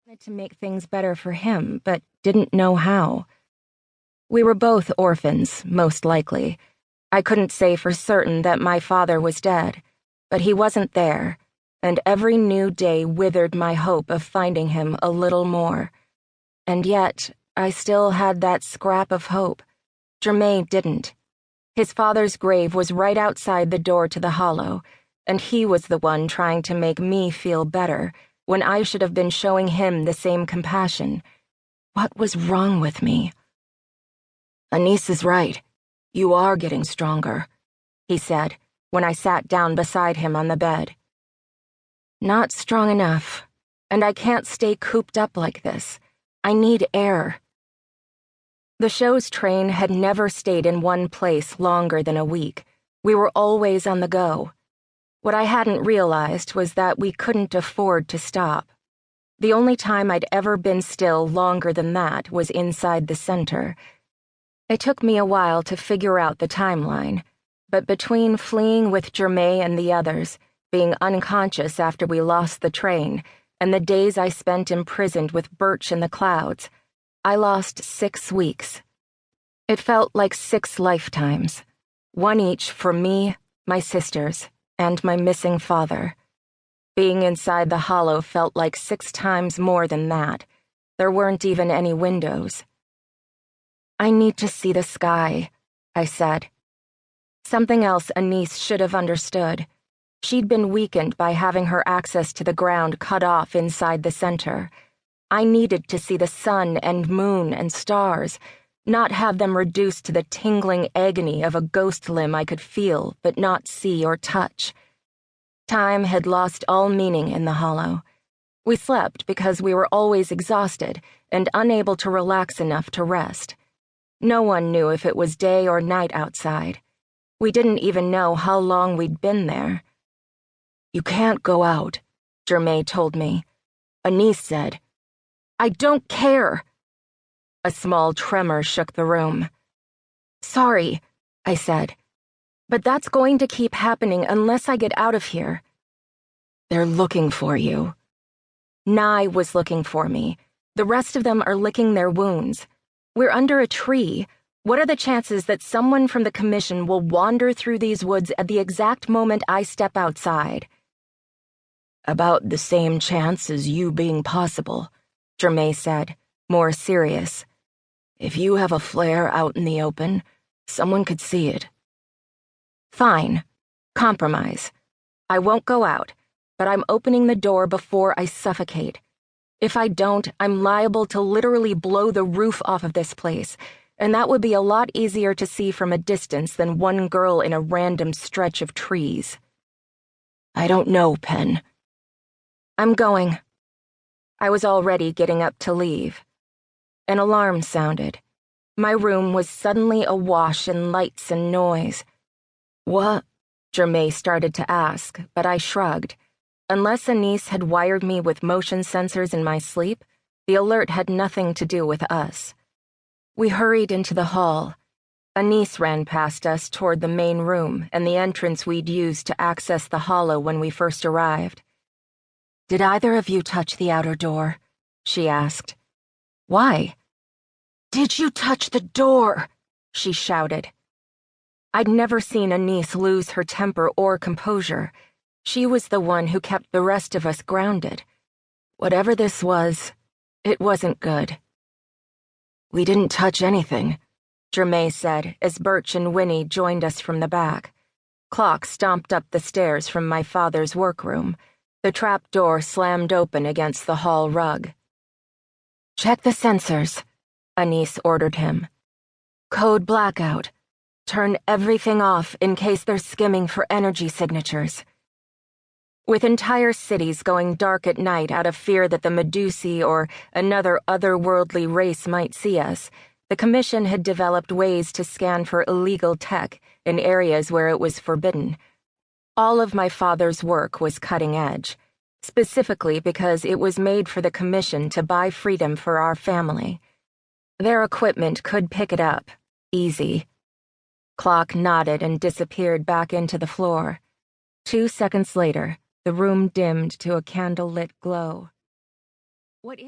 Wanted to make things better for him, but didn't know how. We were both orphans, most likely. I couldn't say for certain that my father was dead, but he wasn't there, and every new day withered my hope of finding him a little more. And yet, I still had that scrap of hope. Jermaine didn't. His father's grave was right outside the door to the hollow, and he was the one trying to make me feel better, when I should have been showing him the same compassion. What was wrong with me? "Anise is right. You are getting stronger," he said, when I sat down beside him on the bed. "Not strong enough, and I can't stay cooped up like this. I need air." The show's train had never stayed in one place longer than a week. We were always on the go. What I hadn't realized was that we couldn't afford to stop. The only time I'd ever been still longer than that was inside the center. It took me a while to figure out the timeline, but between fleeing with Jermaine and the others, being unconscious after we lost the train, and the days I spent imprisoned with Birch in the clouds, I lost 6 weeks. It felt like 6 lifetimes, one each for me, my sisters, and my missing father. Being inside the hollow felt like 6 times more than that. There weren't even any windows. "I need to see the sky," I said. Something else Anise should have understood. She'd been weakened by having her access to the ground cut off inside the center. I needed to see the sun and moon and stars, not have them reduced to the tingling agony of a ghost limb I could feel but not see or touch. Time had lost all meaning in the hollow. We slept because we were always exhausted and unable to relax enough to rest. No one knew if it was day or night outside. We didn't even know how long we'd been there. "You can't go out," Jermaine told me. Anise said. "I don't care." A small tremor shook the room. "Sorry," I said, "but that's going to keep happening unless I get out of here." "They're looking for you." Nye was looking for me. The rest of them are licking their wounds. We're under a tree. What are the chances that someone from the commission will wander through these woods at the exact moment I step outside? "About the same chance as you being possible," Jermaine said, more serious. "If you have a flare out in the open, someone could see it." "Fine. Compromise. I won't go out, but I'm opening the door before I suffocate. If I don't, I'm liable to literally blow the roof off of this place, and that would be a lot easier to see from a distance than one girl in a random stretch of trees." "I don't know, Penn." "I'm going." I was already getting up to leave. An alarm sounded. My room was suddenly awash in lights and noise. "What?" Jermaine started to ask, but I shrugged. Unless Anise had wired me with motion sensors in my sleep, the alert had nothing to do with us. We hurried into the hall. Anise ran past us toward the main room and the entrance we'd used to access the hollow when we first arrived. "Did either of you touch the outer door?" she asked. "Why?" "Did you touch the door?" she shouted. I'd never seen Anise lose her temper or composure. She was the one who kept the rest of us grounded. Whatever this was, it wasn't good. "We didn't touch anything," Jermaine said as Birch and Winnie joined us from the back. Clock stomped up the stairs from my father's workroom. The trap door slammed open against the hall rug. "Check the sensors," Anise ordered him. "Code blackout. Turn everything off in case they're skimming for energy signatures." With entire cities going dark at night out of fear that the Medusi or another otherworldly race might see us, the Commission had developed ways to scan for illegal tech in areas where it was forbidden. All of my father's work was cutting edge, specifically because it was made for the Commission to buy freedom for our family. Their equipment could pick it up, easy. Clock nodded and disappeared back into the floor. 2 seconds later, the room dimmed to a candle-lit glow. "What is